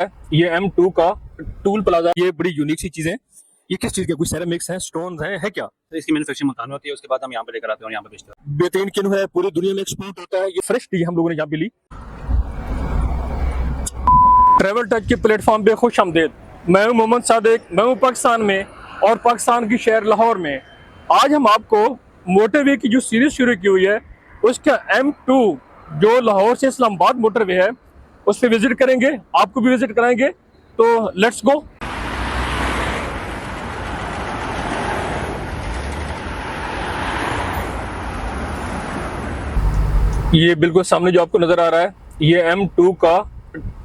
ये M2 का toll plaza, ये बड़ी यूनिक सी चीजें। ये किस चीज के, कुछ सेरेमिक्स हैं, स्टोन्स हैं, है क्या? तो इसकी मैन्युफैक्चरिंग मुल्तान में होती है, उसके बाद हम यहाँ पे लेकर आते हैं और यहाँ पे बेचते हैं। बेहतरीन किन है, पूरी दुनिया में एक्सपोर्ट होता है। ये फ्रेश चीज हम लोगों ने यहाँ पे ली। ट्रेवल टच के प्लेटफॉर्म पे खुश आमदेद। मैं हूँ मोहम्मद सादिक, मैं हूँ पाकिस्तान में और पाकिस्तान की शहर लाहौर में। आज हम आपको मोटरवे की जो सीरीज शुरू की हुई है उसका M2 जो लाहौर से इस्लामाबाद मोटरवे है उस पर विजिट करेंगे, आपको भी विजिट कराएंगे। तो लेट्स गो। ये बिल्कुल सामने जो आपको नजर आ रहा है ये M2 का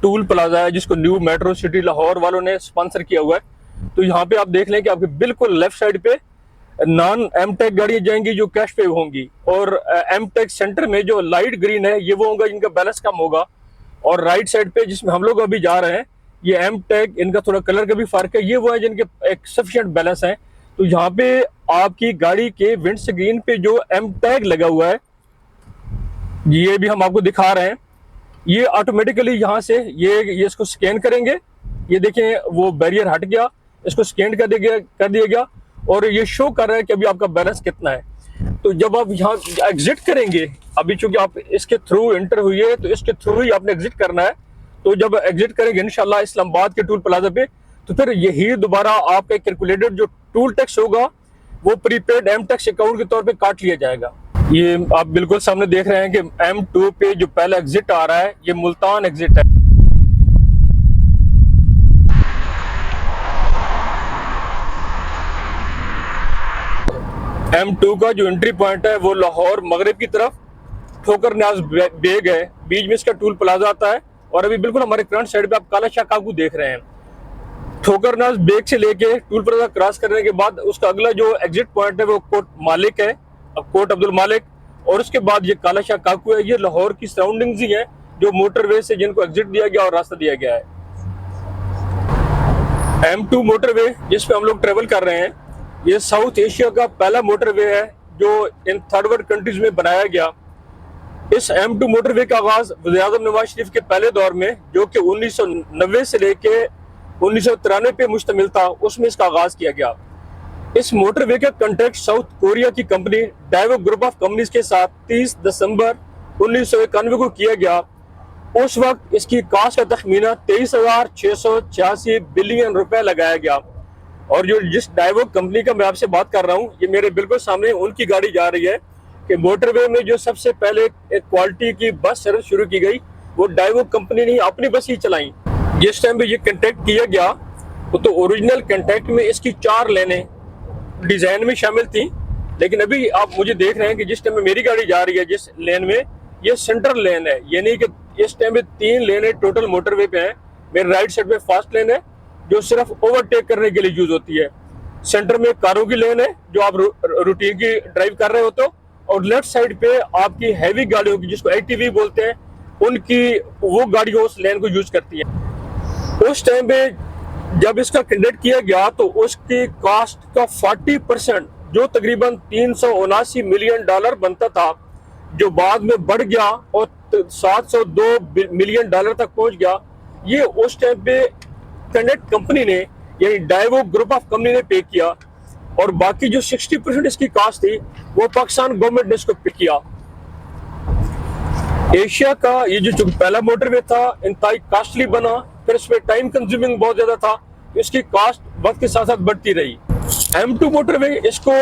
टूल प्लाजा है जिसको न्यू मेट्रो सिटी लाहौर वालों ने स्पॉन्सर किया हुआ है। तो यहाँ पे आप देख लें कि आपके बिल्कुल लेफ्ट साइड पे नॉन M-Tech गाड़ियां जाएंगी जो कैश पे होंगी, और M-Tech सेंटर में जो लाइट ग्रीन है ये वो होगा जिनका बैलेंस कम होगा। और राइट साइड पे जिसमें हम लोग अभी जा रहे हैं ये M-Tech, इनका थोड़ा कलर का भी फर्क है, ये वो है जिनके एक सफिशिएंट बैलेंस है। तो यहाँ पे आपकी गाड़ी के विंड स्क्रीन पे जो M-Tech लगा हुआ है ये भी हम आपको दिखा रहे हैं। ये ऑटोमेटिकली यहाँ से ये इसको स्कैन करेंगे। ये देखें वो बैरियर हट गया, इसको स्कैन कर दिया गया और ये शो कर रहा है कि अभी आपका बैलेंस कितना है। तो जब आप यहाँ एग्जिट करेंगे, अभी चूंकि आप इसके थ्रू एंटर हुई है तो इसके थ्रू ही आपने एग्जिट करना है। तो जब एग्जिट करेंगे इंशाल्लाह इस्लामाबाद के टूल प्लाजा पे, तो फिर यही दोबारा आपका कैलकुलेटेड जो टूल टैक्स होगा वो प्रीपेड M-Tech अकाउंट के तौर पे काट लिया जाएगा। ये आप बिल्कुल सामने देख रहे हैं कि M2 पे जो पहला एग्जिट आ रहा है ये मुल्तान एग्जिट है। M2 का जो एंट्री पॉइंट है वो लाहौर मगरिब की तरफ ठोकर न्याज बेग है, बीच में इसका टूल प्लाजा आता है। और अभी बिल्कुल हमारे फ्रंट साइड पे आप काला शाह काकू देख रहे हैं। ठोकर न्याज बेग से लेके टूल प्लाजा क्रॉस करने के बाद उसका अगला जो एग्जिट पॉइंट है वो कोट मालिक है, कोट अब्दुल मालिक। और उसके बाद ये काला शाह काकू है। ये लाहौर की सराउंडिंग्स ही है जो मोटरवे से जिनको एग्जिट दिया गया और रास्ता दिया गया है। M2 मोटरवे जिस पे हम लोग ट्रेवल कर रहे हैं ये साउथ एशिया का पहला मोटरवे है जो इन थर्ड वर्ल्ड कंट्रीज में बनाया गया। इस M2 मोटरवे का आगाज वज़ीर-ए-आज़म नवाज शरीफ के पहले दौर में जो कि 1990 से लेके 1993 पे मुश्तमिल था, उसमें इसका आगाज किया गया। इस मोटरवे का कॉन्ट्रैक्ट साउथ कोरिया की company Daewoo group of companies के साथ 30 दिसंबर 1991 को किया गया। उस वक्त इसकी कास्ट का तखमीना 23,686 बिलियन रुपए लगाया गया। और जो जिस डाइवो कंपनी का मैं आपसे बात कर रहा हूँ ये मेरे बिल्कुल सामने उनकी गाड़ी जा रही है कि मोटरवे में जो सबसे पहले एक क्वालिटी की बस सर्विस शुरू की गई वो डाइवो कंपनी ने अपनी बस ही चलाई। जिस टाइम पे ये कॉन्ट्रैक्ट किया गया तो ओरिजिनल कॉन्ट्रैक्ट में इसकी 4 लेनें डिजाइन में शामिल थी, लेकिन अभी आप मुझे देख रहे हैं कि जिस टाइम में मेरी गाड़ी जा रही है जिस लेन में ये सेंट्रल लेन है, यानी कि इस टाइम पे 3 लेनें टोटल मोटरवे पे हैं। मेरे राइट साइड पे फास्ट लेन है जो सिर्फ ओवरटेक करने के लिए यूज होती है। सेंटर में कारों की लेन है जो आप रूटीन की ड्राइव कर रहे हो तो, और लेफ्ट साइड पे आपकी हैवी गाड़ियों की जिसको ATV बोलते हैं उनकी वो गाड़ियों उस लेन को यूज करती है। उस टाइम पे जब इसका कंडक्ट किया गया तो उसकी कॉस्ट का 40% जो तकरीबन $379 मिलियन बनता था, जो बाद में बढ़ गया और $702 मिलियन तक पहुंच गया, ये उस टाइम पे कंडक्ट कंपनी ने यानी डाइवो ग्रुप ऑफ कंपनी ने पे किया। और बाकी जो 60% इसकी कॉस्ट थी वो पाकिस्तान गवर्नमेंट ने इसको पे किया। एशिया का ये जो पहला मोटरवे था इंतहाई कॉस्टली बना, फिर इसमें टाइम कंज्यूमिंग बहुत ज्यादा था, इसकी कॉस्ट वक्त के साथ साथ बढ़ती रही। M2 मोटरवे इसको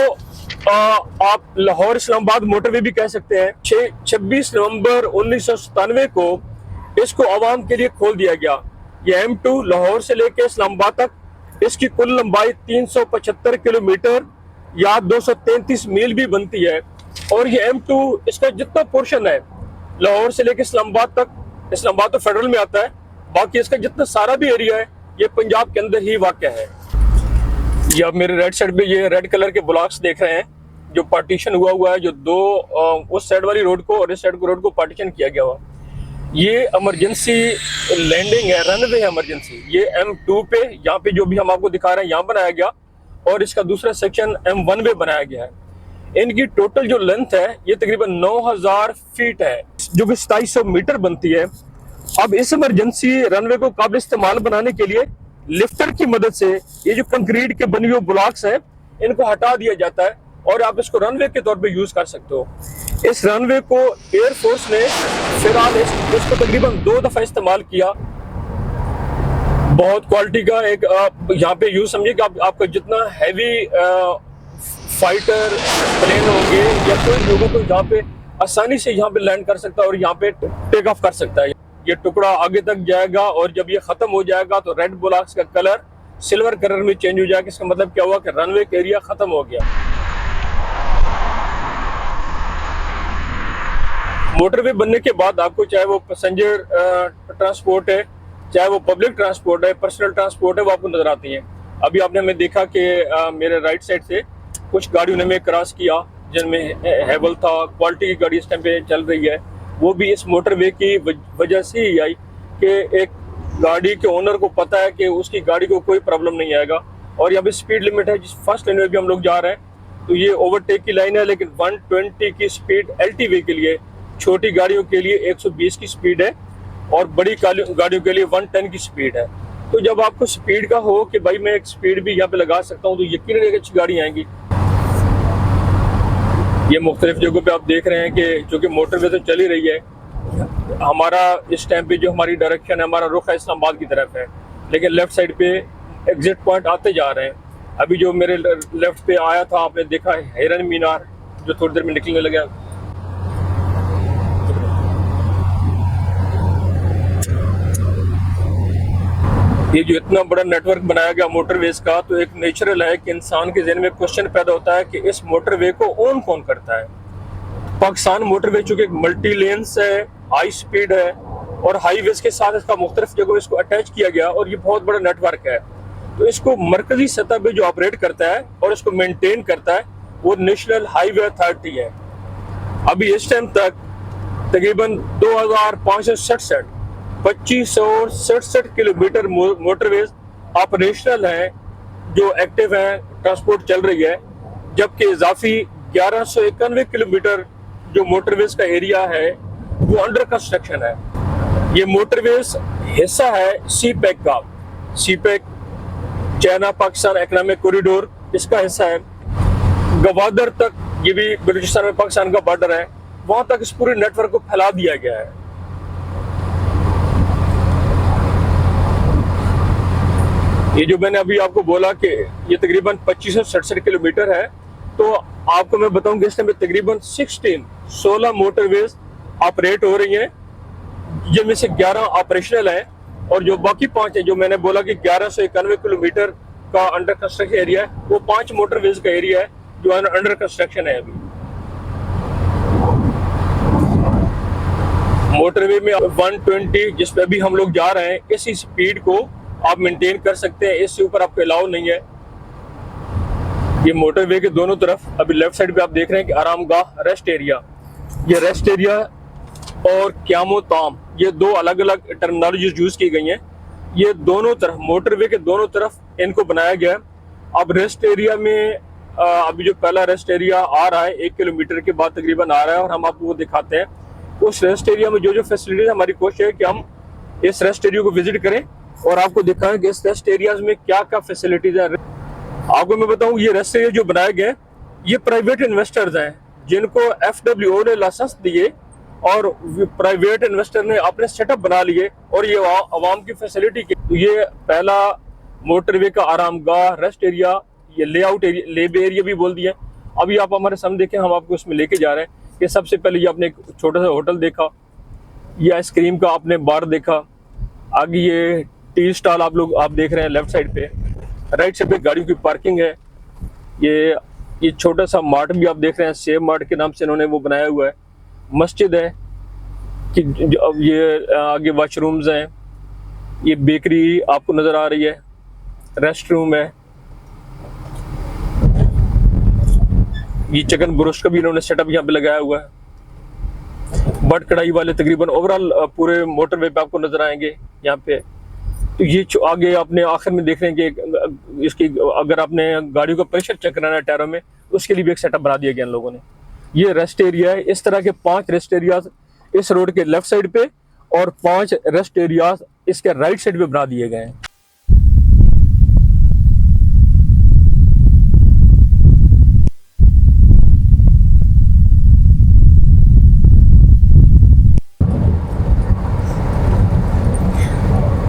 आप लाहौर इस्लामाबाद मोटरवे भी कह सकते हैं। 26 नवंबर 1997 को इसको आवाम के लिए खोल दिया गया। ये M2 लाहौर से लेकर इस्लामाबाद तक इसकी कुल लंबाई 375 किलोमीटर या 233 मील भी बनती है। और ये M2 इसका जितना पोर्शन है लाहौर से लेकर इस्लामाबाद तक, इस्लामाबाद तो फेडरल में आता है, बाकी इसका जितना सारा भी एरिया है ये पंजाब के अंदर ही वाक़ है। ये आप मेरे राइट साइड पे ये रेड कलर के ब्लॉक्स देख रहे हैं जो पार्टीशन हुआ है, जो दो उस साइड वाली रोड को और इस साइड को रोड को पार्टीशन किया गया हुआ। ये इमरजेंसी लैंडिंग है, रनवे है इमरजेंसी। ये M2 पे यहाँ पे जो भी हम आपको दिखा रहे हैं यहाँ बनाया गया, और इसका दूसरा सेक्शन M1 पे बनाया गया है। इनकी टोटल जो लेंथ है ये तकरीबन 9000 फीट है जो कि 2700 मीटर बनती है। अब इस इमरजेंसी रनवे को काबिल इस्तेमाल बनाने के लिए लिफ्टर की मदद से ये जो कंक्रीट के बने हुए ब्लॉक्स हैं इनको हटा दिया जाता है और आप इसको रनवे के तौर पे यूज कर सकते हो। इस रनवे को एयरफोर्स ने फिलहाल इसको तकरीबन 2 दफा इस्तेमाल किया। बहुत क्वालिटी का एक यहाँ पे यूज समझिए कि आपका जितना हैवी फाइटर प्लेन होंगे या कोई लोगों को यहाँ पे आसानी से यहाँ पे लैंड कर सकता है और यहाँ पे टेक ऑफ कर सकता है। ये टुकड़ा आगे तक जाएगा और जब ये खत्म हो जाएगा तो रेड ब्लॉक्स का कलर सिल्वर कलर में चेंज हो जाएगा। इसका मतलब क्या हुआ कि रनवे का एरिया खत्म हो गया। मोटरवे बनने के बाद आपको चाहे वो पैसेंजर ट्रांसपोर्ट है, चाहे वो पब्लिक ट्रांसपोर्ट है, पर्सनल ट्रांसपोर्ट है, वो आपको नजर आती है। अभी आपने हमें देखा कि मेरे राइट साइड से कुछ गाड़ियों ने हमें क्रॉस किया जिनमें हैवल था। क्वालिटी की गाड़ी इस टाइम पे चल रही है, वो भी इस मोटरवे की वजह से ही आई कि एक गाड़ी के ओनर को पता है कि उसकी गाड़ी को कोई प्रॉब्लम नहीं आएगा। और यहाँ पे स्पीड लिमिट है, जिस फर्स्ट लाइन में भी हम लोग जा रहे हैं तो ये ओवरटेक की लाइन है, लेकिन 120 की स्पीड एलटीवी के लिए, छोटी गाड़ियों के लिए 120 की स्पीड है और बड़ी गाड़ियों के लिए 110 की स्पीड है। तो जब आपको स्पीड का हो कि भाई मैं एक स्पीड भी यहाँ पे लगा सकता हूँ तो यकीनन एक अच्छी गाड़ी आएंगी। ये मुख्तलिफ जगहों पे आप देख रहे हैं कि चूँकि मोटरवे तो चल ही रही है, हमारा इस टाइम पे जो हमारी डायरेक्शन है, हमारा रुख है इस्लामाबाद की तरफ है, लेकिन लेफ्ट साइड पे एग्जिट पॉइंट आते जा रहे हैं। अभी जो मेरे लेफ्ट पे आया था आपने देखा है हिरन मीनार, जो थोड़ी देर में निकलने लगा। ये जो इतना बड़ा नेटवर्क बनाया गया मोटरवेज का, तो एक नेचुरल है कि इंसान के ज़हन में क्वेश्चन पैदा होता है कि इस मोटरवे को ओन कौन करता है। पाकिस्तान मोटरवे चूँकि मल्टी लेन्स है, हाई स्पीड है और हाईवेज के साथ इसका मुख्तलिफ जगहों इसको अटैच किया गया और ये बहुत बड़ा नेटवर्क है। तो इसको मरकजी सतह पे जो ऑपरेट करता है और इसको मेंटेन करता है वो नेशनल हाईवे अथॉरिटी है। अभी इस टाइम तक तकरीबन 2567 किलोमीटर मोटरवेज ऑपरेशनल हैं, जो एक्टिव हैं, ट्रांसपोर्ट चल रही है, जबकि इजाफी 1191 किलोमीटर जो मोटरवेज का एरिया है वो अंडर कंस्ट्रक्शन है। ये मोटरवेज हिस्सा है सीपैक का। CPEC China Pakistan economic corridor इसका हिस्सा है। गवादर तक, ये भी बलूचिस्तान में पाकिस्तान का बॉर्डर है, वहां तक इस पूरे नेटवर्क को फैला दिया गया है। ये जो मैंने अभी आपको बोला कि ये तकरीबन 2567 किलोमीटर है, तो आपको मैं बताऊंगा इस टाइम में तकरीबन 16 मोटरवेज ऑपरेट हो रही हैं, जिनमें से 11 ऑपरेशनल है और जो बाकी 5 है, जो मैंने बोला कि 1191 किलोमीटर का अंडर कंस्ट्रक्शन एरिया है, वो 5 मोटरवेज का एरिया है जो अंडर कंस्ट्रक्शन है। अभी मोटरवे में 120 जिस पे अभी हम लोग जा रहे हैं, इसी स्पीड को आप मेंटेन कर सकते हैं, इससे ऊपर आपको अलाउ नहीं है। ये मोटरवे के दोनों तरफ अभी लेफ्ट साइड पे आप देख रहे हैं कि आरामगाह रेस्ट एरिया, ये रेस्ट एरिया और क्यामो ताम, ये 2 अलग अलग टर्मिनोलॉजीज यूज की गई हैं। ये दोनों तरफ मोटरवे के दोनों तरफ इनको बनाया गया। अब रेस्ट एरिया में अभी जो पहला रेस्ट एरिया आ रहा है 1 किलोमीटर के बाद तकरीबन आ रहा है और हम आपको वो दिखाते हैं। उस रेस्ट एरिया में जो फैसिलिटीज, हमारी कोशिश है कि हम इस रेस्ट एरिया को विजिट करें और आपको दिखाएं कि इस रेस्ट एरियाज में क्या क्या फैसिलिटीज है। आपको मैं बताऊं, ये रेस्ट एरिया जो बनाए गए ये प्राइवेट इन्वेस्टर्स हैं जिनको FWO ने लाइसेंस दिए और प्राइवेट इन्वेस्टर ने अपने सेटअप बना लिए और ये आवाम की फैसिलिटी के। तो ये पहला मोटरवे का आरामगाह रेस्ट एरिया, ये लेआउट एरिया, लेब एरिया भी बोल दिया। अभी आप हमारे सामने देखें, हम आपको इसमें लेके जा रहे हैं कि सबसे पहले ये आपने एक छोटा सा होटल देखा, ये आइसक्रीम का आपने बार देखा, आगे ये टी स्टॉल आप देख रहे हैं लेफ्ट साइड पे, राइट साइड पे गाड़ियों की पार्किंग है। ये छोटा सा मार्ट भी आप देख रहे हैं, सेब मार्ट के नाम से इन्होंने वो बनाया हुआ है। मस्जिद है कि अब ये आगे वॉशरूम्स हैं, ये बेकरी आपको नजर आ रही है, रेस्ट रूम है, ये चिकन ब्रोस्ट का भी इन्होंने सेटअप यहाँ पे लगाया हुआ है। बट कढ़ाई वाले तकरीबन ओवरऑल पूरे मोटरवे पे आपको नजर आएंगे यहाँ पे। तो ये आगे आपने आखिर में देख रहे हैं कि इसकी अगर आपने गाड़ियों का प्रेशर चेक कराना है टायरों में, उसके लिए भी एक सेटअप बना दिया गया इन लोगों ने। ये रेस्ट एरिया है, इस तरह के 5 रेस्ट एरिया इस रोड के लेफ्ट साइड पे और 5 रेस्ट एरियाज इसके राइट साइड पे बना दिए गए हैं।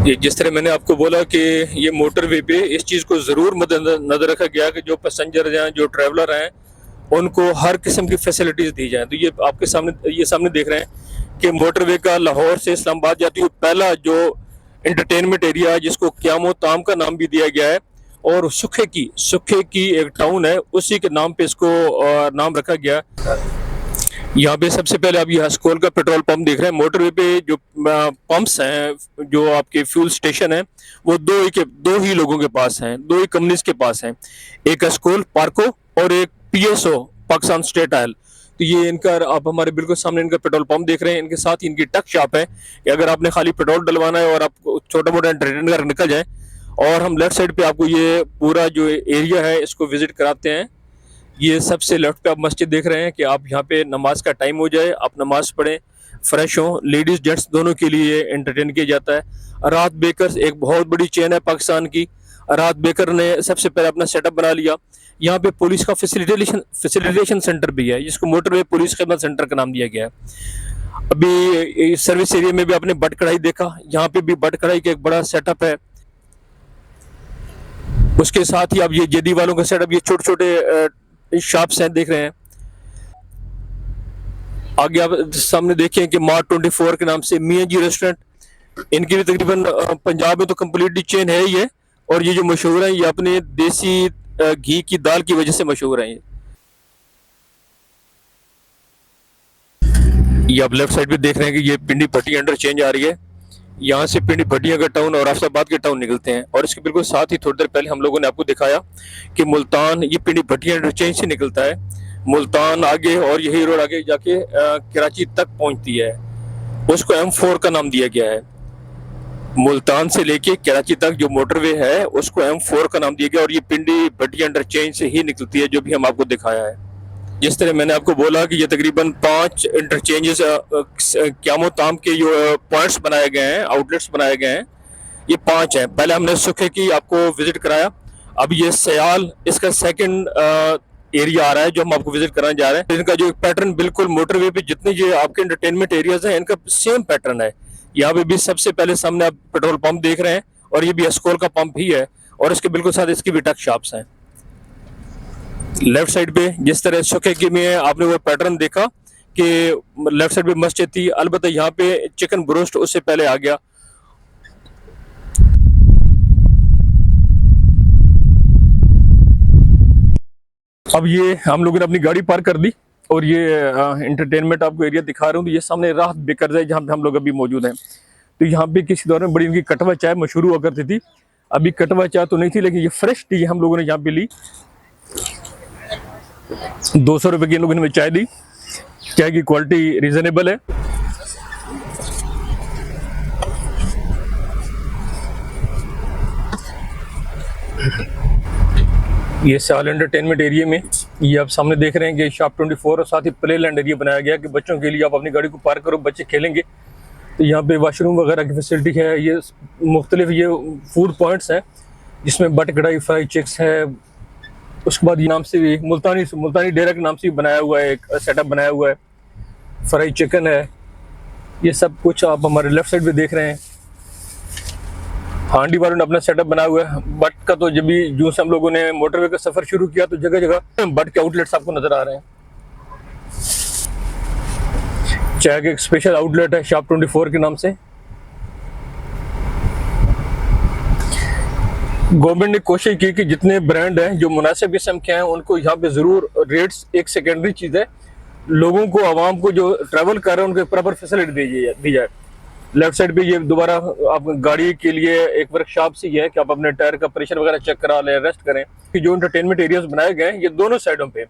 ये जिस तरह मैंने आपको बोला कि ये मोटरवे पे इस चीज़ को ज़रूर मद्देनजर रखा गया कि जो पैसेंजर हैं, जो ट्रैवलर हैं, उनको हर किस्म की फैसिलिटीज़ दी जाएं। तो ये आपके सामने देख रहे हैं कि मोटरवे का लाहौर से इस्लामाबाद जाती हुई पहला जो एंटरटेनमेंट एरिया है, जिसको क़याम ताम का नाम भी दिया गया है, और सुखे की एक टाउन है, उसी के नाम पे इसको नाम रखा गया। यहाँ पे सबसे पहले आप ये हस्कोल का पेट्रोल पंप देख रहे हैं। मोटरवे पे जो पंप्स हैं, जो आपके फ्यूल स्टेशन हैं, वो दो ही लोगों के पास हैं, दो ही कंपनीज के पास हैं, एक हस्कोल पार्को और एक PSO पाकिस्तान स्टेट ऑयल। तो ये इनका, आप हमारे बिल्कुल सामने इनका पेट्रोल पंप देख रहे हैं। इनके साथ ही इनकी टक शॉप है कि अगर आपने खाली पेट्रोल डलवाना है और आपको छोटा मोटा एंटरटेन कर निकल जाए। और हम लेफ्ट साइड पे आपको ये पूरा जो एरिया है इसको विजिट कराते हैं। ये सबसे लेफ्ट पे आप मस्जिद देख रहे हैं कि आप यहाँ पे नमाज का टाइम हो जाए, आप नमाज पढ़ें, फ्रेश हों। लेडीज़ जेंट्स दोनों के लिए एंटरटेन किया जाता है। राहत बेकर्स एक बहुत बड़ी चेन है पाकिस्तान की। राहत बेकर ने सबसे पहले अपना सेटअप बना लिया। यहाँ पे पुलिस का फैसिलिटेशन सेंटर भी है, जिसको मोटरवे पुलिस खिदमत सेंटर का नाम दिया गया है। अभी सर्विस एरिया में भी आपने बट कढ़ाई देखा, यहाँ पे भी बट कढ़ाई का एक बड़ा सेटअप है। उसके साथ ही आप ये जेदी वालों का सेटअप, ये छोटे छोटे शॉप्स हैं देख रहे हैं। आगे आप सामने देखें कि मार्ट 24 के नाम से मियाँ जी रेस्टोरेंट, इनकी भी तकरीबन पंजाब में तो कम्प्लीटली चेन है ही है। और ये जो मशहूर है, ये अपने देसी घी की दाल की वजह से मशहूर है। ये आप लेफ्ट साइड पे देख रहे हैं कि ये पिंडी भट्टी इंटरचेंज आ रही है। यहाँ से पिंडी भटिया का टाउन और आफताबाद के टाउन निकलते हैं। और इसके बिल्कुल साथ ही थोड़ी देर पहले हम लोगों ने आपको दिखाया कि मुल्तान ये पिंडी भटिया इंटरचेंज से निकलता है, मुल्तान आगे, और यही रोड आगे जाके कराची तक पहुंचती है। उसको M4 का नाम दिया गया है। मुल्तान से लेके कराची तक जो मोटरवे है उसको M4 का नाम दिया गया, और ये पिंडी भटिया इंटरचेंज से ही निकलती है, जो भी हम आपको दिखाया है। जिस तरह मैंने आपको बोला कि ये तकरीबन 5 इंटरचेंजेस क़याम ताम के जो पॉइंट्स बनाए गए हैं, आउटलेट्स बनाए गए हैं, ये 5 हैं। पहले हमने सुखे की आपको विजिट कराया, अब ये सयाल इसका सेकंड एरिया आ रहा है जो हम आपको विजिट कराने जा रहे हैं। इनका जो पैटर्न बिल्कुल मोटरवे पे जितने जो आपके एंटरटेनमेंट एरियाज हैं, इनका सेम पैटर्न है। यहाँ पे भी सबसे पहले सामने आप पेट्रोल पंप देख रहे हैं, और ये भी अस्कोल का पंप ही है, और इसके बिल्कुल साथ इसकी भी टक शॉप्स हैं। लेफ्ट साइड पे जिस तरह सुखे की में आपने वो पैटर्न देखा कि लेफ्ट साइड पे मस्जिद थी, अलबत्ता यहाँ पे चिकन ब्रोस्ट उससे पहले आ गया। अब ये हम लोगों ने अपनी गाड़ी पार्क कर दी, और ये एंटरटेनमेंट आपको एरिया दिखा रहा हूँ। तो ये सामने राहत बेकर्स है, जहाँ पे हम लोग अभी मौजूद हैं। तो यहाँ पे किसी दौर में बड़ी इनकी कटवा चाय मशहूर हुआ करती थी। अभी कटवा चाय तो नहीं थी, लेकिन ये फ्रेश टी हम लोगों ने यहाँ पे ली। 200 रुपए की इन लोगों ने चाय दी। चाय की क्वालिटी रीजनेबल है। ये साल एंटरटेनमेंट एरिया में ये आप सामने देख रहे हैं कि शॉप 24 और साथ ही प्ले लैंड एरिया बनाया गया कि बच्चों के लिए आप अपनी गाड़ी को पार्क करो, बच्चे खेलेंगे। तो यहाँ पे वॉशरूम वगैरह की फैसिलिटी है। ये मुख्तलिफ ये फूड पॉइंट्स हैं, जिसमें बट कढ़ाई, फ्राई चिक्स है। उसके बाद ये नाम से भी मुल्तानी डेरा के नाम से भी बनाया हुआ है, एक सेटअप बनाया हुआ है। फ्राई चिकन है। ये सब कुछ आप हमारे लेफ्ट साइड पे देख रहे हैं। हांडी वालों ने अपना सेटअप बनाया हुआ है। बट का तो जब भी जो से हम लोगों ने मोटरवे का सफर शुरू किया, तो जगह जगह बट के आउटलेट्स आपको नजर आ रहे हैं। चाय का एक स्पेशल आउटलेट है शॉप 24 के नाम से। गवर्नमेंट ने कोशिश की कि जितने ब्रांड हैं जो मुनासिब किस्म के हैं, उनको यहाँ पे जरूर रेट्स एक सेकेंडरी चीज़ है, लोगों को, आवाम को जो ट्रैवल कर रहे हैं उनको प्रॉपर फैसिलिटी दी जाए। लेफ्ट साइड पे ये दोबारा आप गाड़ी के लिए एक वर्कशॉप सी है कि आप अपने टायर का प्रेशर वगैरह चेक करा लें, रेस्ट करें। कि जो एंटरटेनमेंट एरियाज बनाए गए हैं ये दोनों साइडों पे,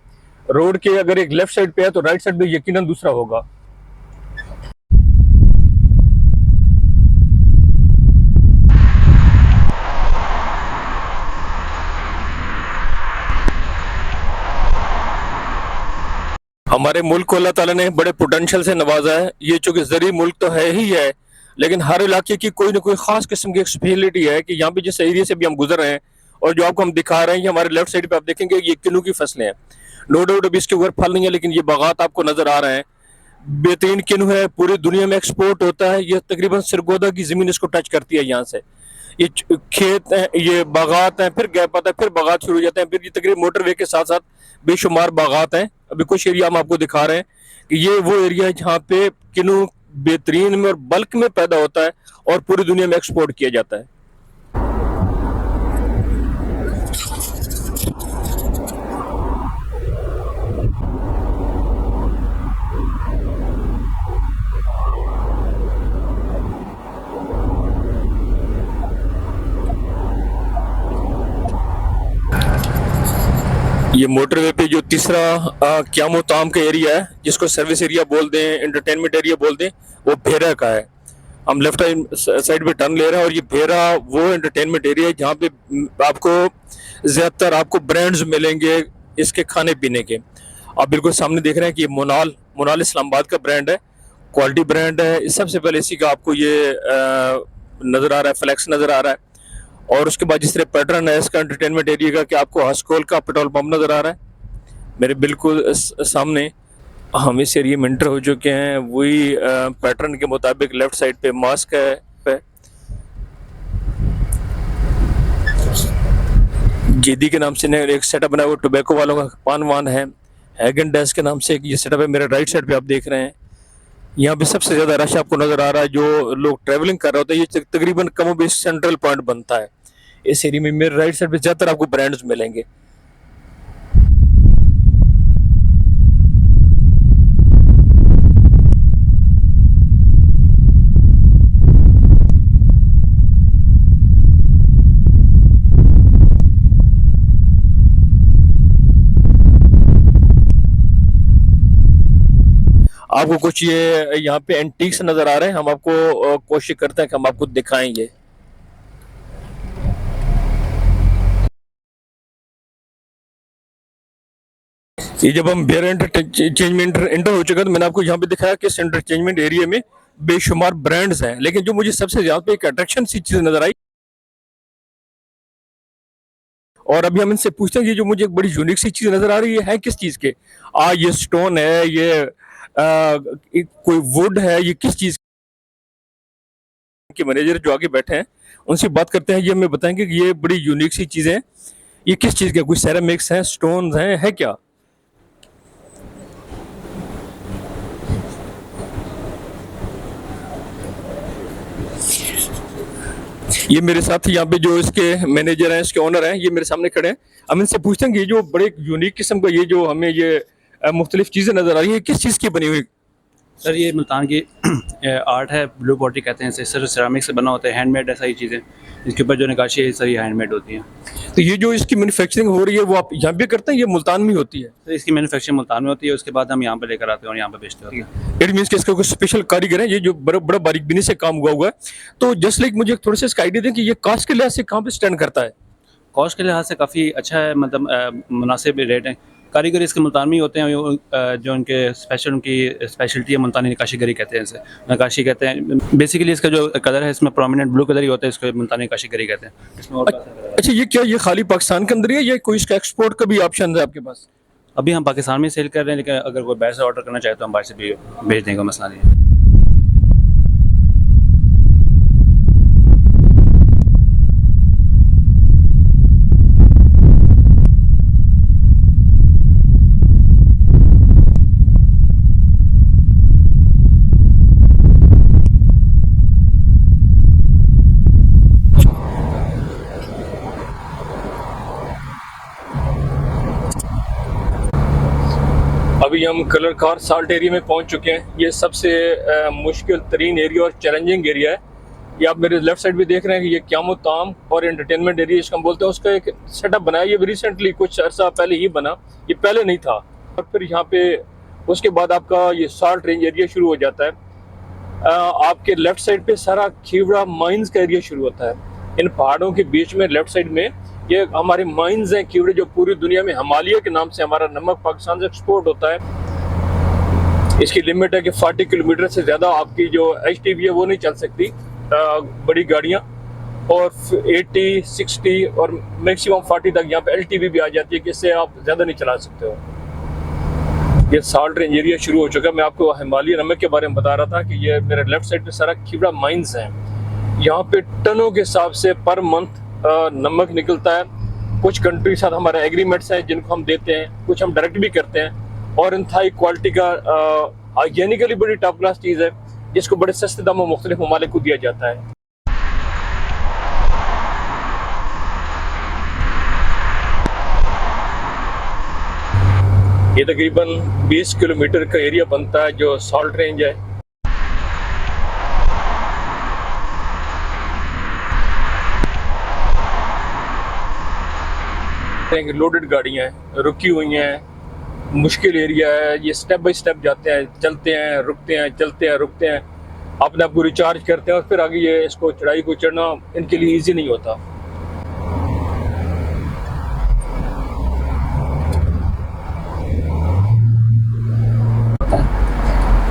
रोड के अगर एक लेफ्ट साइड पे है तो राइट साइड पे यकीनन दूसरा होगा। हमारे मुल्क को अल्लाह ताला ने बड़े पोटेंशियल से नवाजा है। ये चूंकि ज़री मुल्क तो है ही है, लेकिन हर इलाके की कोई ना कोई खास किस्म की स्पेशलिटी है कि यहाँ पे जिस एरिया से भी हम गुजर रहे हैं और जो आपको हम दिखा रहे हैं, ये हमारे लेफ्ट साइड पे आप देखेंगे ये किन्नू की फसलें हैं। नो डाउट अभी इसके ऊपर फल नहीं है, लेकिन ये बागात आपको नजर आ रहे हैं। बेहतरीन किन्नू है, पूरी दुनिया में एक्सपोर्ट होता है। ये तकरीबन सरगोदा की जमीन इसको टच करती है यहाँ से। ये खेत हैं, ये बागात हैं, फिर गैप आता है, फिर बागात शुरू हो जाते हैं, फिर ये तकरीबन मोटरवे के साथ साथ बेशुमार बागात हैं। अभी कुछ एरिया हम आपको दिखा रहे हैं कि ये वो एरिया है जहाँ पे किन्नू बेहतरीन में और बल्क में पैदा होता है और पूरी दुनिया में एक्सपोर्ट किया जाता है। ये मोटरवे पे जो तीसरा क्यामो ताम का एरिया है, जिसको सर्विस एरिया बोल दें, एंटरटेनमेंट एरिया बोल दें, वो भेरा का है। हम लेफ्ट साइड पे टर्न ले रहे हैं और ये भेरा वो एंटरटेनमेंट एरिया है जहाँ पे आपको ज्यादातर आपको ब्रांड्स मिलेंगे इसके खाने पीने के। आप बिल्कुल सामने देख रहे हैं कि ये मोनाल इस्लामाबाद का ब्रांड है, क्वालिटी ब्रांड है। सबसे पहले इसी का आपको ये नजर आ रहा है, फ्लैक्स नजर आ रहा है। और उसके बाद जिस तरह पैटर्न है इसका एंटरटेनमेंट एरिया का कि आपको हस्कोल का पेट्रोल पंप नजर आ रहा है मेरे बिल्कुल सामने। हम इस एरिया में एंटर हो चुके हैं। वही पैटर्न के मुताबिक लेफ्ट साइड पे मास्क है। जेदी के नाम से एक सेटअप बना हुआ, टोबैको वालों का पान वान है। हैगन डैश के नाम से ये सेटअप है। मेरे राइट साइड पे आप देख रहे हैं, यहाँ पे सबसे ज्यादा रश आपको नजर आ रहा है। जो लोग ट्रेवलिंग कर रहे होते हैं, ये तकरीबन कम बेश सेंट्रल पॉइंट बनता है इस एरिया में। मेरे राइट साइड पे ज्यादातर आपको ब्रांड्स मिलेंगे। आपको कुछ ये यहाँ पे एंटीक्स नजर आ रहे हैं। हम आपको कोशिश करते हैं कि हम आपको दिखाएंगे। ये जब हम बेयर इंटरचेंजमेंट एंटर हो चुका तो मैंने आपको यहाँ पे दिखाया कि इस इंटरचेंजमेंट एरिया में बेशुमार ब्रांड्स हैं, लेकिन जो मुझे सबसे ज्यादा एक अट्रैक्शन सी चीज नजर आई, और अभी हम इनसे पूछते हैं कि जो मुझे एक बड़ी यूनिक सी चीज नजर आ रही है किस चीज के। ये स्टोन है, ये कोई वुड है, ये किस चीज के। मैनेजर जो आगे बैठे हैं उनसे बात करते हैं, ये हमें बताएंगे कि ये बड़ी यूनिक सी चीजें हैं, ये किस चीज के, कोई सेरामिक्स हैं, स्टोन्स हैं, है क्या। ये मेरे साथ यहाँ पे जो इसके मैनेजर हैं, इसके ओनर हैं, ये मेरे सामने खड़े हैं। हम इनसे पूछते हैं कि ये जो बड़े यूनिक किस्म का ये जो हमें ये मुख्तलिफ चीजें नजर आ रही है, किस चीज की बनी हुई। सर ये मुल्तान की आर्ट है, ब्लू पॉटरी कहते हैं इसे। सर सिरामिक से बना होता है, हैंडमेड है सारी चीज़ें। इसके ऊपर जो नकाशी है सर ये हैंडमेड होती हैं। तो ये जो इसकी मैन्युफैक्चरिंग हो रही है वो आप यहाँ पे करते हैं, ये मुल्तान में होती है। सर इसकी मैन्युफैक्चरिंग मुल्तान में होती है, उसके बाद हम यहाँ पे लेकर आते हैं और यहाँ पे बेचते हैं। इट मीन्स कि इसका कोई स्पेशल कारीगर है, ये जो बड़ा बड़ा बारीक बिनी से काम हुआ है। तो जस्ट लाइक मुझे थोड़ा सा इसका आइडिया दें कि ये कास्ट के लिहाज से कहाँ पे स्टैंड करता है। कॉस्ट के लिहाज से काफ़ी अच्छा है, मतलब मुनासिब रेट है। कारीगर इसके मुल्तान में ही होते हैं, जो उनके उनकी स्पेशलिटी है मुल्तानी नकाशीगरी कहते हैं इसे, नकाशी कहते हैं। बेसिकली इसका जो कलर है इसमें प्रोमिनेंट ब्लू कलर ही होता है, इसको मुल्तानी नकाशीगरी कहते हैं। इसमें और अच्छा, ये क्या ये खाली पाकिस्तान के अंदर ही है या कोई इसका एक्सपोर्ट का भी ऑप्शन है आपके पास। अभी हम पाकिस्तान में सेल कर रहे हैं, लेकिन अगर कोई बाहर से ऑर्डर करना चाहे तो हम बाहर से भी भेज देंगे, मसला नहीं है। अभी हम कलर कार साल्ट एरिया में पहुंच चुके हैं। ये सबसे मुश्किल तरीन एरिया और चैलेंजिंग एरिया है। ये आप मेरे लेफ्ट साइड भी देख रहे हैं कि ये क्यामो ताम और एंटरटेनमेंट एरिया इसका हम बोलते हैं, उसका एक सेटअप बनाया। ये रिसेंटली कुछ अर्सा पहले ही बना, ये पहले नहीं था। और फिर यहाँ पे उसके बाद आपका ये साल्ट रेंज एरिया शुरू हो जाता है। आपके लेफ्ट साइड पे सारा खीवड़ा माइंस का एरिया शुरू होता है। इन पहाड़ों के बीच में लेफ्ट साइड में ये हमारे माइंस हैं, खीवड़े, जो पूरी दुनिया में हिमालय के नाम से हमारा नमक पाकिस्तान से एक्सपोर्ट होता है। इसकी लिमिट है कि 40 किलोमीटर से ज़्यादा आपकी जो HTV है वो नहीं चल सकती बड़ी गाड़ियाँ, और 80, 60 और मैक्सिमम 40 तक यहाँ पे LTV भी आ जाती है कि इससे आप ज़्यादा नहीं चला सकते हो। ये साल्ट रेंज एरिया शुरू हो चुका है। मैं आपको हिमालय नमक के बारे में बता रहा था कि ये मेरे लेफ्ट साइड पे सारा खीवड़ा माइंस हैं। यहाँ पे टनों के हिसाब से पर मंथ नमक निकलता है। कुछ कंट्री के साथ हमारे एग्रीमेंट्स हैं जिनको हम देते हैं, कुछ हम डायरेक्ट भी करते हैं, और इंतहाई क्वालिटी का हाइजीनिकली बड़ी टॉप क्लास चीज़ है जिसको बड़े सस्ते दामों में मुख्तलिफ ममालिक को दिया जाता है। ये तकरीबन 20 किलोमीटर का एरिया बनता है जो साल्ट रेंज है। लोडेड गाड़ियाँ रुकी हुई हैं, मुश्किल एरिया है। ये स्टेप बाय स्टेप जाते हैं, चलते हैं, रुकते हैं, चलते हैं, रुकते हैं, अपने आप को रिचार्ज करते हैं और फिर आगे ये इसको चढ़ाई को चढ़ना इनके लिए इजी नहीं होता।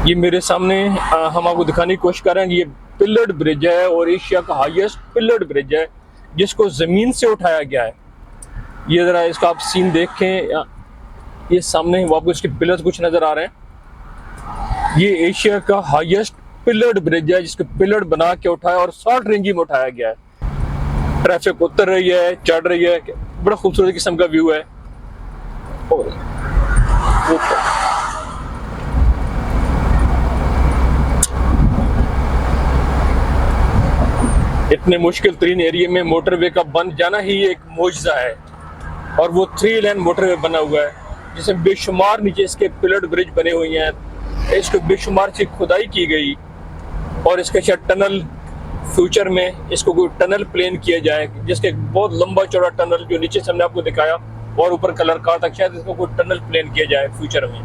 ये मेरे सामने हम आपको दिखाने की कोशिश कर रहे हैं कि ये पिलर्ड ब्रिज है और एशिया का हाईएस्ट पिलर्ड ब्रिज है जिसको ज़मीन से उठाया गया है। ये ज़रा इसका आप सीन देखें, ये सामने वो आपको इसके पिलर्स कुछ नज़र आ रहे हैं। ये एशिया का हाईएस्ट पिलर्ड ब्रिज है जिसको पिलर बना के उठाया और साल्ट रेंज में उठाया गया है। ट्रैफिक उतर रही है, चढ़ रही है, बड़ा खूबसूरत किस्म का व्यू है। और इतने मुश्किल तरीन एरिया में मोटरवे का बन जाना ही एक मौजज़ा है, और वो 3 लेन मोटरवे बना हुआ है जिसमें बेशुमार नीचे इसके पिलर्ड ब्रिज बने हुए हैं। इसको बेशुमार से खुदाई की गई और इसके शायद टनल फ्यूचर में इसको कोई टनल प्लान किया जाए जिसके बहुत लंबा चौड़ा टनल जो नीचे से हमने आपको दिखाया और ऊपर कलर का तक शायद इसको कोई टनल प्लान किया जाए फ्यूचर में।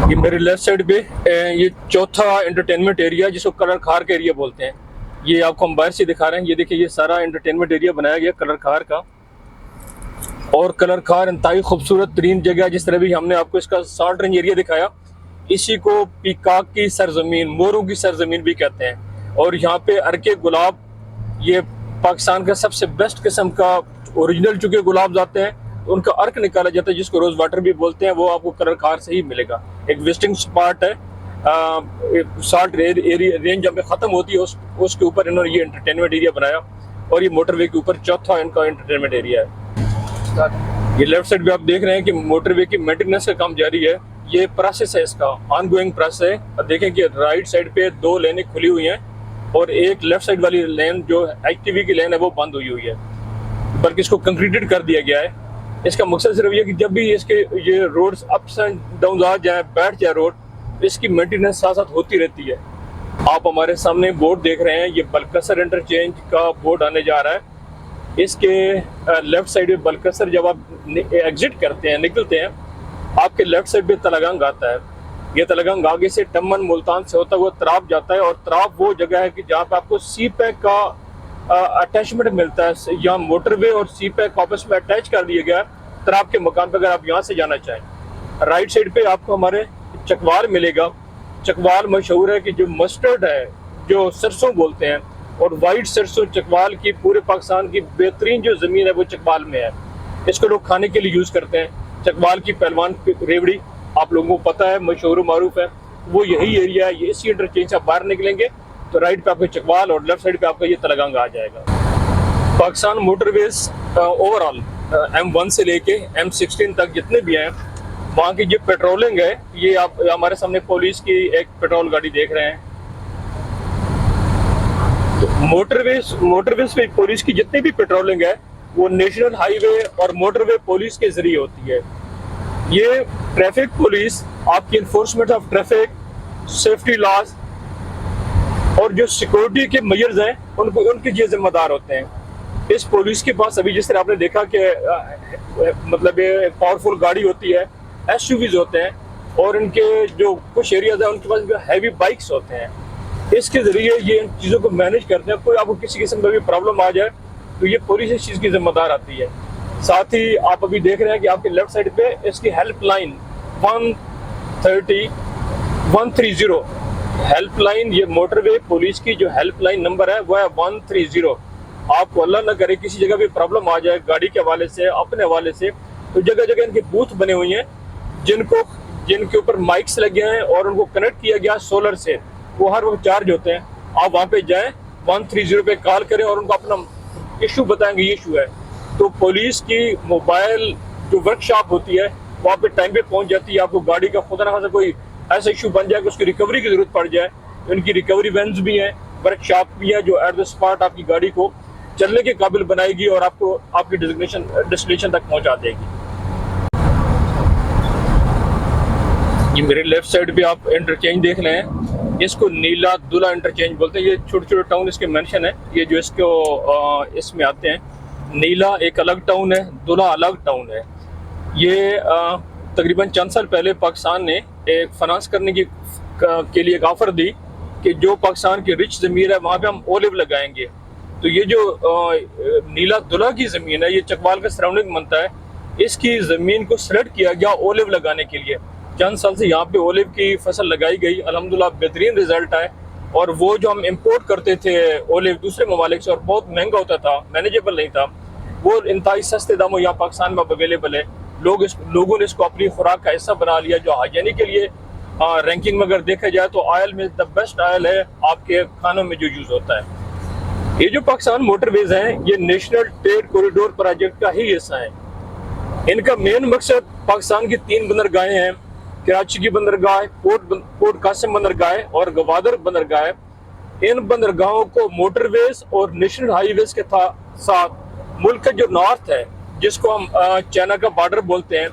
ये मेरे लेफ्ट साइड पे ये चौथा एंटरटेनमेंट एरिया जिसको कलर खार का एरिया बोलते हैं। ये आपको हम बाहर से दिखा रहे हैं। ये देखिए ये सारा एंटरटेनमेंट एरिया बनाया गया कलर खार का, और कलर खार इंतहाई खूबसूरत तरीन जगह। जिस तरह भी हमने आपको इसका साल्ट रेंज एरिया दिखाया, इसी को पीकाक की सरजमीन, मोरों की सरजमीन भी कहते हैं। और यहाँ पे अर्के गुलाब, ये पाकिस्तान का सबसे बेस्ट किस्म का ओरिजिनल चुके गुलाब आते हैं, उनका अर्क निकाला जाता है जिसको रोज वाटर भी बोलते हैं। वो आपको कलर खार से ही मिलेगा। एक विजिटिंग स्पॉट है, साल्ट एरिया रेंज जब खत्म होती है उसके ऊपर इन्होंने ये एंटरटेनमेंट एरिया बनाया, और ये मोटरवे के ऊपर चौथा इनका एंटरटेनमेंट एरिया है। ये लेफ्ट साइड पे आप देख रहे हैं कि मोटरवे की मेंटेनेंस का काम जारी है। ये प्रोसेस है, इसका ऑनगोइंग प्रोसेस है। अब देखें कि राइट साइड पे 2 लेनें खुली हुई हैं और एक लेफ्ट साइड वाली लेन जो HTV की लेन है वो बंद हुई है, बल्कि इसको कंक्रीटेड कर दिया गया है। इसका मकसद सिर्फ ये कि जब भी इसके ये रोड्स अप्स एंड डाउन आ जाए, बैठ जाए रोड, इसकी मेंटेनेंस साथ साथ होती रहती है। आप हमारे सामने बोर्ड देख रहे हैं, ये बलकसर इंटरचेंज का बोर्ड आने जा रहा है। इसके लेफ्ट साइड में बलकसर जब आप एग्जिट करते हैं, निकलते हैं, आपके लेफ्ट साइड पे तलगंग आता है। ये तलगंग आगे से टम्मन मुल्तान से होता हुआ त्राब जाता है, और त्राब वो जगह है कि जहाँ पे आपको CPEC का अटैचमेंट मिलता है। यहाँ मोटरवे और CPEC आपस में अटैच कर दिया गया त्राब के मकान पे। अगर आप यहाँ से जाना चाहें, राइट साइड पे आपको हमारे चकवाल मिलेगा। चकवाल मशहूर है कि जो मस्टर्ड है, जो सरसों बोलते हैं, और वाइट सरसों चकवाल की पूरे पाकिस्तान की बेहतरीन जो ज़मीन है वो चकवाल में है। इसको लोग खाने के लिए यूज़ करते हैं। चकवाल की पहलवान रेवड़ी आप लोगों को पता है, मशहूर मारूफ है, वो यही एरिया है। ये इसी इंटरचेंज से आप बाहर निकलेंगे तो राइट पे आपको चकवाल और लेफ्ट साइड पे आपका ये तलगंग आ जाएगा। पाकिस्तान मोटरवेज ओवरऑल M1 से लेके M16 तक जितने भी हैं, वहाँ की जो पेट्रोलिंग है, ये आप हमारे सामने पुलिस की एक पेट्रोल गाड़ी देख रहे हैं। तो मोटरवेज पे पुलिस की जितनी भी पेट्रोलिंग है वो नेशनल हाईवे और मोटरवे पुलिस के जरिए होती है। ये ट्रैफिक पुलिस आपकी enforcement of traffic, safety laws और जो सिक्योरिटी के मेजर्स हैं उनके ये जिम्मेदार होते हैं। इस पुलिस के पास अभी जिस तरह आपने देखा कि मतलब ये पावरफुल गाड़ी होती है, SUVs होते हैं, और इनके जो कुछ एरियाज है उनके पास हैवी बाइक्स होते हैं। इसके ज़रिए ये इन चीज़ों को मैनेज करते हैं। कोई आपको किसी किस्म का भी प्रॉब्लम आ जाए तो ये पुलिस इस चीज़ की जिम्मेदार आती है। साथ ही आप अभी देख रहे हैं कि आपके लेफ्ट साइड पे इसकी हेल्पलाइन 130 हेल्पलाइन, ये मोटरवे पुलिस की जो हेल्पलाइन नंबर है वो है 130। आपको अल्लाह ना करे किसी जगह भी प्रॉब्लम आ जाए गाड़ी के हवाले से, अपने हवाले से, तो जगह जगह इनके बूथ बने हुए हैं जिनके ऊपर माइक्स लगे हैं और उनको कनेक्ट किया गया सोलर से, वो हर वक्त चार्ज होते हैं। आप वहाँ पे जाएं, 130 पे कॉल करें और उनको अपना इशू बताएंगे, ये इशू है, तो पुलिस की मोबाइल जो वर्कशॉप होती है वहाँ पे टाइम पे पहुँच जाती है। आपको गाड़ी का खुदा ना खासा कोई ऐसा इशू बन जाए कि उसकी रिकवरी की जरूरत पड़ जाए, उनकी रिकवरी वैन्स भी हैं, वर्कशॉप भी है जो एट द स्पॉट आपकी गाड़ी को चलने के काबिल बनाएगी और आपको आपकी डेस्टिनेशन तक पहुंचा देगी। ये मेरे लेफ्ट साइड पे आप इंटरचेंज देख रहे हैं, इसको नीला दुला इंटरचेंज बोलते हैं। ये छोटे छोटे टाउन इसके मेंशन है, ये जो इसमें आते हैं। नीला एक अलग टाउन है, दुला अलग टाउन है। ये तकरीबन चंद साल पहले पाकिस्तान ने एक फाइनेंस करने के लिए एक ऑफर दी कि जो पाकिस्तान की रिच ज़मीन है वहाँ पे हम ओलिव लगाएंगे। तो ये जो नीला दुला की ज़मीन है, ये चकवाल का सराउंडिंग बनता है, इसकी ज़मीन को सेलेक्ट किया गया ओलिव लगाने के लिए। चंद साल से यहाँ पे ओलिव की फसल लगाई गई, अल्हम्दुलिल्लाह बेहतरीन रिजल्ट आए। और वो जो हम इंपोर्ट करते थे ओलिव दूसरे ममालिक से और बहुत महंगा होता था, मैनेजेबल नहीं था, वो इंतहाई सस्ते दामों यहाँ पाकिस्तान में अवेलेबल है। लोगों ने इसको अपनी खुराक का हिस्सा बना लिया। जो हाइजीनिक के लिए रैंकिंग में अगर देखा जाए तो ऑयल में द बेस्ट ऑयल है आपके खानों में जो यूज़ होता है। ये जो पाकिस्तान मोटरवेज हैं, ये नेशनल ट्रेड कॉरिडोर प्रोजेक्ट का ही हिस्सा है। इनका मेन मकसद पाकिस्तान की 3 बंदरगाहें हैं, कराची की बंदरगाह, पोर्ट कासिम बंदरगाह और गवादर बंदरगाह। इन बंदरगाहों को मोटरवेज और नेशनल हाईवेज के साथ मुल्क का जो नॉर्थ है, जिसको हम चाइना का बॉर्डर बोलते हैं,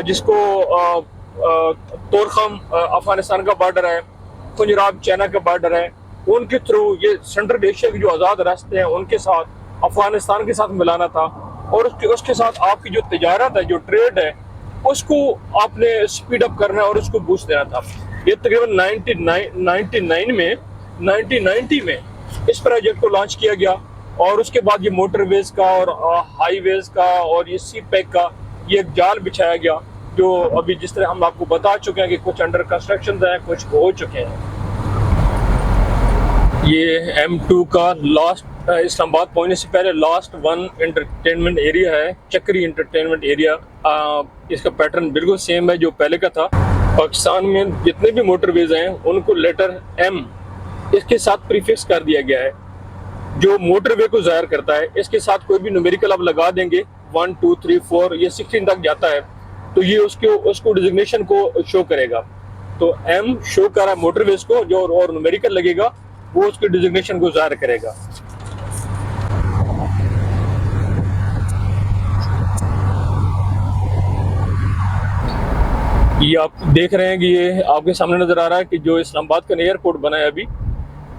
जिसको तोरखम अफगानिस्तान का बॉर्डर है, पंजाब चाइना का बॉर्डर है, उनके थ्रू ये सेंट्रल एशिया के जो आज़ाद रास्ते हैं उनके साथ अफगानिस्तान के साथ मिलाना था। और उसके साथ आपकी जो तिजारत है, जो ट्रेड है, उसको आपने स्पीड अप करना है और उसको बूस्ट देना था। ये तकरीबन 1990 में इस प्रोजेक्ट को लॉन्च किया गया और उसके बाद ये मोटरवेज का और हाईवेज का और ये सी पैक का ये एक जाल बिछाया गया, जो अभी जिस तरह हम आपको बता चुके हैं कि कुछ अंडर कंस्ट्रक्शन हैं, कुछ हो चुके हैं। ये M2 का लास्ट इस्लामाबाद पहुंचने से पहले लास्ट वन एंटरटेनमेंट एरिया है, चक्री एंटरटेनमेंट एरिया। इसका पैटर्न बिल्कुल सेम है जो पहले का था। पाकिस्तान में जितने भी मोटरवेज हैं उनको लेटर M इसके साथ प्रीफिक्स कर दिया गया है, जो मोटरवे को जाहिर करता है। इसके साथ कोई भी न्यूमेरिकल आप लगा देंगे, 1 2 3 4 ये 16 तक जाता है, तो ये उसको डिजिग्नेशन को शो करेगा। तो M शो कर रहा है मोटरवेज को, जो और न्यूमेरिकल लगेगा वो उसके डिजिग्नेशन को जाहिर करेगा। ये आप देख रहे हैं कि ये आपके सामने नजर आ रहा है कि जो इस्लामाबाद का एयरपोर्ट बना है अभी,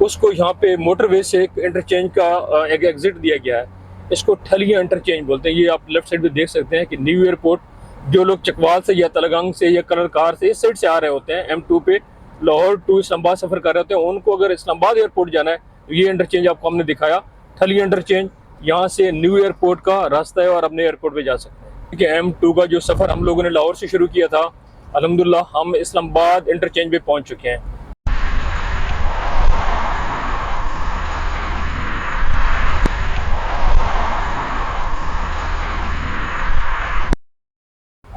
उसको यहाँ पे मोटरवे से एक इंटरचेंज का एक एग्जिट दिया गया है। इसको ठलिया इंटरचेंज बोलते हैं। ये आप लेफ्ट साइड पे देख सकते हैं कि न्यू एयरपोर्ट, जो लोग चकवाल से या तलगंग से या कलरकार से इस साइड से आ रहे होते हैं, M2 पे लाहौर टू इस्लामाबाद सफर कर रहे होते हैं, उनको अगर इस्लामाबाद एयरपोर्ट जाना है तो ये इंटरचेंज आपको हमने दिखाया, ठलिया इंटरचेंज। यहाँ से न्यू एयरपोर्ट का रास्ता है और अपने एयरपोर्ट पे जा सकते हैं। ठीक है, M2 का जो सफर हम लोगों ने लाहौर से शुरू किया था, अल्हम्दुलिल्लाह हम इस्लामाबाद इंटरचेंज पे पहुंच चुके हैं।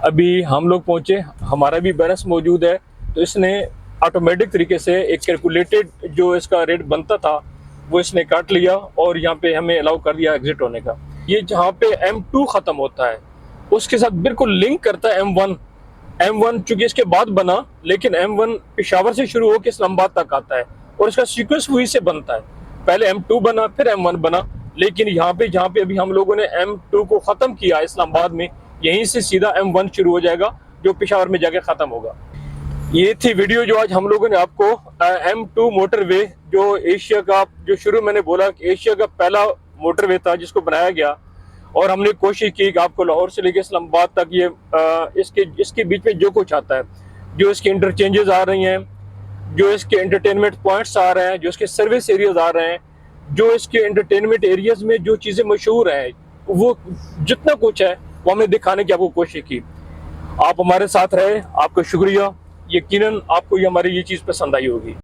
अभी हम लोग पहुंचे, हमारा भी बैलेंस मौजूद है, तो इसने ऑटोमेटिक तरीके से एक कैलकुलेटेड जो इसका रेट बनता था वो इसने काट लिया और यहाँ पे हमें अलाउ कर दिया एग्जिट होने का। ये जहाँ पे M2 ख़त्म होता है उसके साथ बिल्कुल लिंक करता है M1 चूँकि इसके बाद बना, लेकिन M1 पेशावर से शुरू होकर इस्लामाबाद तक आता है और इसका सीक्वेंस वही से बनता है। पहले M2 बना, फिर M1 बना, लेकिन यहाँ पे जहाँ पे अभी हम लोगों ने M2 को ख़त्म किया इस्लामाबाद में, यहीं से सीधा M1 शुरू हो जाएगा जो पेशावर में जाके ख़त्म होगा। ये थी वीडियो जो आज हम लोगों ने आपको M2 मोटरवे, जो एशिया का, जो शुरू मैंने बोला कि एशिया का पहला मोटरवे था जिसको बनाया गया, और हमने कोशिश की कि आपको लाहौर से लेकर इस्लामाबाद तक ये इसके बीच में जो कुछ आता है, जो इसके इंटरचेंजेस आ रही हैं, जो इसके एंटरटेनमेंट पॉइंट्स आ रहे हैं, जो इसके सर्विस एरियाज आ रहे हैं, जो इसके एंटरटेनमेंट एरियाज में जो चीज़ें मशहूर हैं, वो जितना कुछ है वो हमने दिखाने की आपको कोशिश की। आप हमारे साथ रहे, आपका शुक्रिया। यकीनन आपको ये हमारी ये चीज़ पसंद आई होगी।